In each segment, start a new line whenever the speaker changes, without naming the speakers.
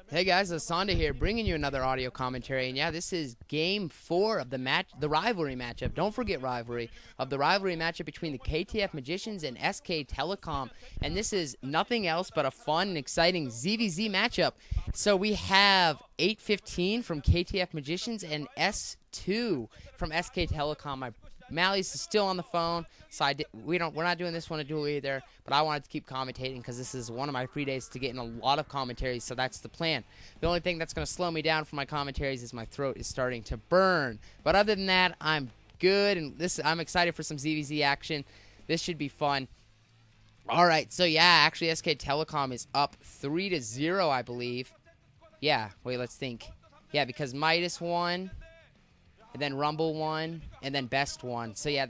Hey guys, Asanda here, bringing you another audio commentary. And yeah, this is Game 4 of the rivalry matchup. Don't forget rivalry of the rivalry matchup between the KTF Magicians and SK Telecom. And this is nothing else but a fun and exciting ZVZ matchup. So we have 815 from KTF Magicians and S2 from SK Telecom. Mally's is still on the phone, so we're not doing this one a duel either, but I wanted to keep commentating because this is one of my free days to get in a lot of commentaries, so that's the plan. The only thing that's going to slow me down for my commentaries is my throat is starting to burn. But other than that, I'm good, and I'm excited for some ZVZ action. This should be fun. All right, so yeah, actually SK Telecom is up 3-0, I believe. Yeah, wait, let's think. Yeah, because Midas won. And then Rumble won, and then Best won. So yeah,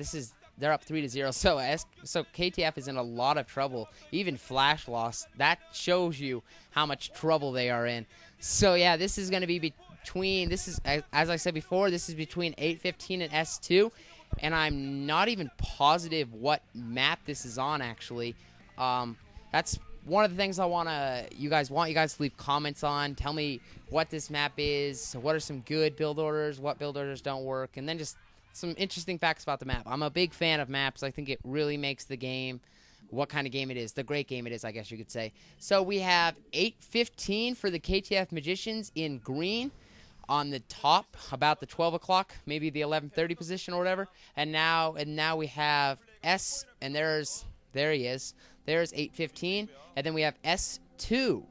they're up 3-0. So KTF is in a lot of trouble. Even Flash lost. That shows you how much trouble they are in. So yeah, this is going to be between. This is, as I said before, this is between 815 and S2, and I'm not even positive what map this is on actually. That's one of the things I want you guys to leave comments on. Tell me what this map is, what are some good build orders, what build orders don't work, and then just some interesting facts about the map. I'm a big fan of maps. I think it really makes the game what kind of game it is, the great game it is, I guess you could say. So we have 815 for the KTF Magicians in green on the top, about the 12 o'clock, maybe the 11:30 position or whatever. And now we have S, and there he is. There's 815, and then we have S2,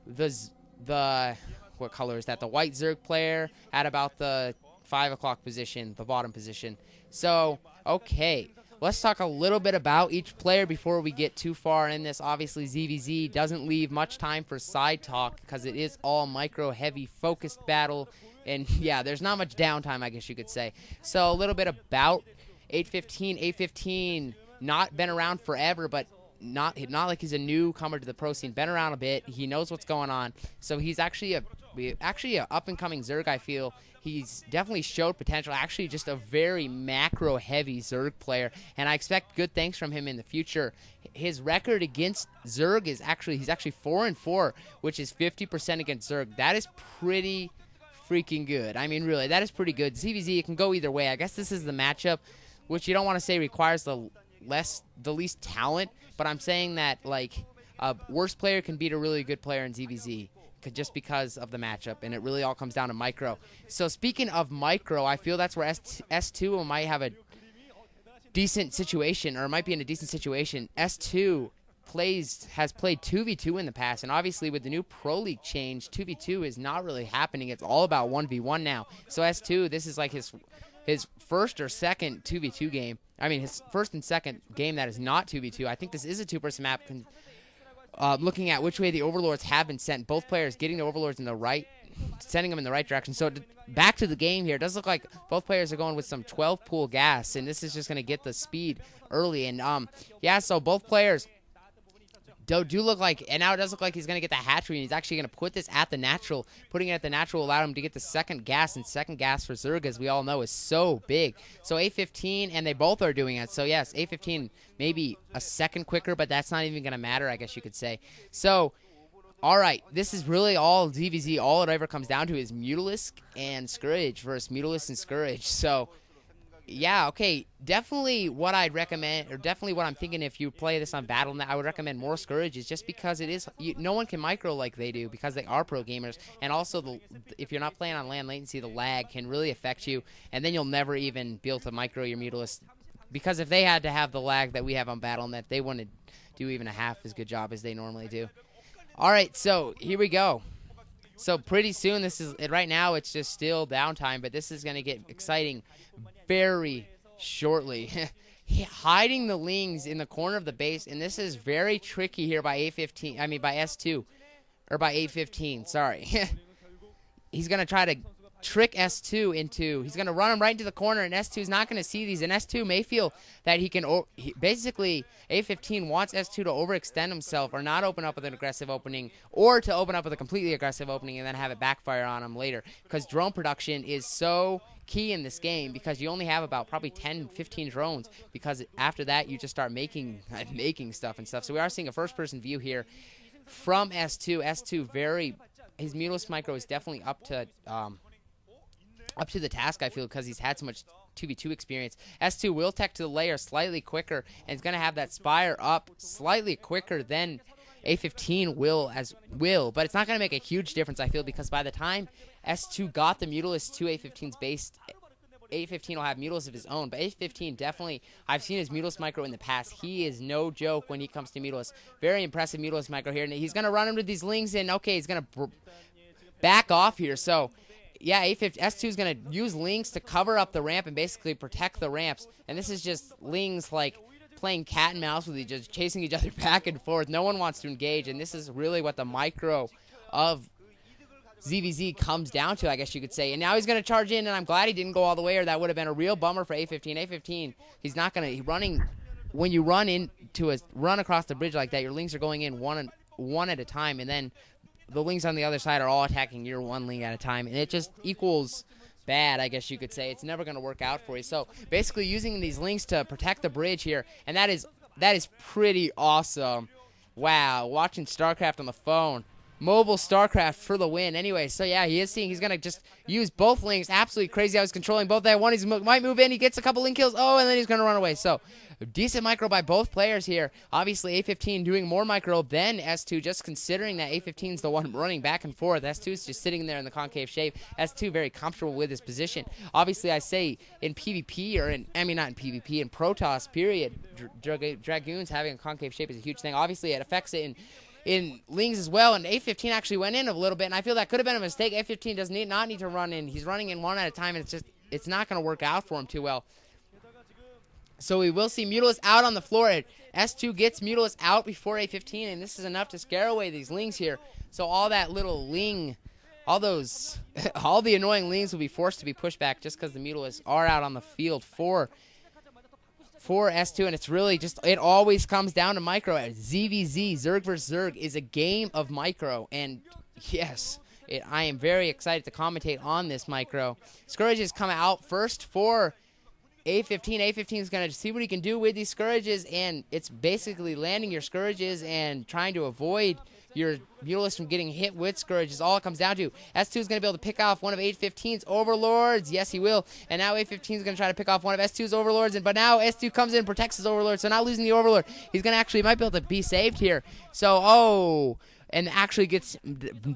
the what color is that? The white Zerg player at about the 5 o'clock position, the bottom position. So, okay, let's talk a little bit about each player before we get too far in this. Obviously, ZVZ doesn't leave much time for side talk because it is all micro-heavy focused battle. And, yeah, there's not much downtime, I guess you could say. So, a little bit about 815. 815, not been around forever, but not like he's a newcomer to the pro scene. Been around a bit. He knows what's going on. So he's actually a up-and-coming Zerg, I feel. He's definitely showed potential. Actually, just a very macro-heavy Zerg player, and I expect good things from him in the future. His record against Zerg is he's actually 4-4, which is 50% against Zerg. That is pretty freaking good. I mean, really, that is pretty good. ZVZ, it can go either way. I guess this is the matchup, which you don't want to say requires the least talent, but I'm saying that like a worse player can beat a really good player in ZVZ just because of the matchup, and it really all comes down to micro. So speaking of micro, I feel that's where S2 might have a decent situation, or might be in a decent situation. S2 has played 2v2 in the past, and obviously with the new Pro League change, 2v2 is not really happening. It's all about 1v1 now. So S2, this is like his first or second 2v2 game. I mean, his first and second game that is not 2v2. I think this is a two-person map. Looking at which way the Overlords have been sent, both players getting the Overlords in the right, sending them in the right direction. So back to the game here. It does look like both players are going with some 12-pool gas, and this is just going to get the speed early. And, yeah, so both players do look like, and now it does look like he's going to get the hatchery, and he's actually going to put this at the natural. Putting it at the natural allowed him to get the second gas, and second gas for Zerg, as we all know, is so big. So A15, and they both are doing it. So yes, A15 maybe a second quicker, but that's not even going to matter, I guess you could say. So, all right, this is really all ZVZ. All it ever comes down to is Mutalisk and Scourge versus Mutalisk and Scourge. So, yeah, okay, definitely what I'd recommend, or definitely what I'm thinking if you play this on Battle.net, I would recommend more Scourges, just because it is, no one can micro like they do because they are pro gamers, and also if you're not playing on land latency, the lag can really affect you, and then you'll never even be able to micro your Mutalisk, because if they had to have the lag that we have on Battle.net, they wouldn't do even a half as good job as they normally do. All right, so here we go. So pretty soon, right now it's just still downtime, but this is going to get exciting very shortly. Hiding the Lings in the corner of the base, and this is very tricky here by by S2, or by 815, sorry. He's going to try to trick S2 into, he's going to run him right into the corner, and S2 is not going to see these, and S2 may feel that he can, basically, A15 wants S2 to overextend himself, or not open up with an aggressive opening, or to open up with a completely aggressive opening and then have it backfire on him later, because drone production is so key in this game, because you only have about probably 10-15 drones, because after that you just start making stuff and stuff. So we are seeing a first-person view here from S2. S2 his Mutalisk micro is definitely up to the task, I feel, because he's had so much 2v2 experience. S2 will tech to the layer slightly quicker, and is going to have that Spire up slightly quicker than A15 will, but it's not going to make a huge difference, I feel, because by the time S2 got the Mutalisk to A15's base, A15 will have Mutalisk of his own, but A15 definitely, I've seen his Mutalisk micro in the past. He is no joke when he comes to Mutalisk. Very impressive Mutalisk micro here, and he's going to run into these lings, and okay, he's going to back off here, so yeah, S2 is going to use Lings to cover up the ramp and basically protect the ramps. And this is just Lings like playing cat and mouse with each other, chasing each other back and forth. No one wants to engage, and this is really what the micro of ZVZ comes down to, I guess you could say. And now he's going to charge in, and I'm glad he didn't go all the way, or that would have been a real bummer for A15. A15, he's not going to, when you run across the bridge like that, your Lings are going in one at a time, and then the Lings on the other side are all attacking your one Ling at a time, and it just equals bad, I guess you could say. It's never going to work out for you. So basically using these Lings to protect the bridge here, and that is pretty awesome. Wow, watching StarCraft on the phone. Mobile StarCraft for the win. Anyway, so yeah, he's going to just use both Lings. Absolutely crazy how he's controlling both that one. He might move in. He gets a couple Ling kills. Oh, and then he's going to run away. So decent micro by both players here. Obviously, A15 doing more micro than S2, just considering that A15 is the one running back and forth. S2 is just sitting there in the concave shape. S2 very comfortable with his position. Obviously, I say in PvP, not in PvP, in Protoss, period, Dragoons having a concave shape is a huge thing. Obviously, it affects it in Lings as well, and A15 actually went in a little bit, and I feel that could have been a mistake. A15 does not need to run in. He's running in one at a time, and it's not going to work out for him too well. So we will see Mutalisk out on the floor. S2 gets Mutalisk out before A15, and this is enough to scare away these Lings here. So all that little Ling, all the annoying Lings will be forced to be pushed back just because the Mutalisks are out on the field for S2, and it's really just, it always comes down to micro. ZVZ, Zerg vs. Zerg, is a game of micro, and yes, I am very excited to commentate on this micro. Scourges come out first for A15. A15 is going to see what he can do with these Scourges, and it's basically landing your Scourges and trying to avoid your Mutalisk from getting hit with Scourges. All it comes down to. S2 is going to be able to pick off one of A15's Overlords. Yes, he will. And now A15 is going to try to pick off one of S2's Overlords. But now S2 comes in and protects his Overlord. So not losing the Overlord. He's going to might be able to be saved here. So, and actually gets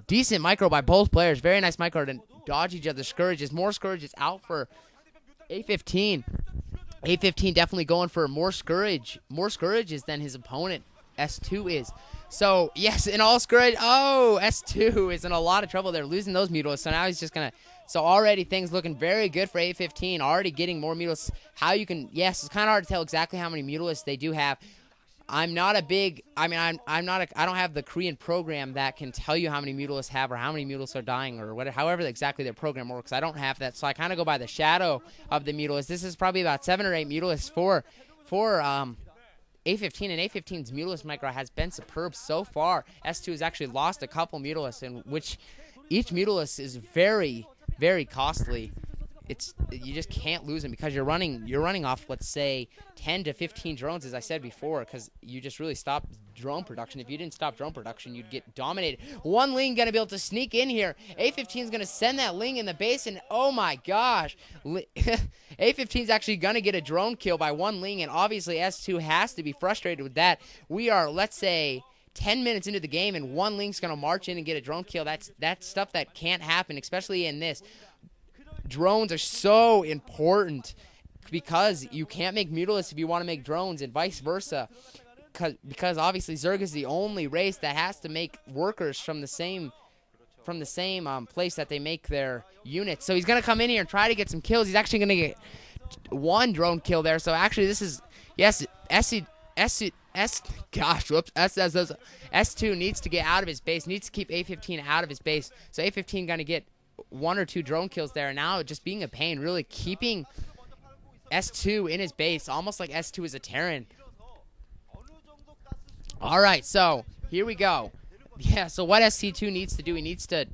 decent micro by both players. Very nice micro to dodge each other's Scourges. More Scourges out for A15. A15 definitely going for more Scourges than his opponent S2 is. So, yes, in all Scourge, S2 is in a lot of trouble. They're losing those Mutalisks, so now he's just going to, so already things looking very good for A15, already getting more Mutalisks. It's kind of hard to tell exactly how many Mutalisks they do have. I don't have the Korean program that can tell you how many Mutalisks have or how many Mutalisks are dying or whatever, however exactly their program works. I don't have that, so I kind of go by the shadow of the Mutalisks. This is probably about 7 or 8 Mutalisks for A15, and A15's Mutalisk micro has been superb so far. S2 has actually lost a couple Mutalisks, in which each Mutalisk is very, very costly. You just can't lose them because you're running off, let's say, 10 to 15 drones, as I said before, because you just really stopped drone production. If you didn't stop drone production, you'd get dominated. One Ling going to be able to sneak in here. A15 is going to send that Ling in the base, and oh my gosh. A15 is actually going to get a drone kill by one Ling, and obviously S2 has to be frustrated with that. We are, let's say, 10 minutes into the game, and one Ling's going to march in and get a drone kill. That's stuff that can't happen, especially in this. Drones are so important because you can't make Mutalisks if you want to make drones, and vice versa. Because obviously Zerg is the only race that has to make workers from the same place that they make their units. So he's going to come in here and try to get some kills. He's actually going to get one drone kill there. So actually this is, yes, S2 needs to get out of his base, needs to keep A15 out of his base. So A15 going to get 1 or 2 drone kills there, and now just being a pain, really keeping S2 in his base, almost like S2 is a Terran. Alright, so here we go. Yeah, so what SC2 needs to do, he needs to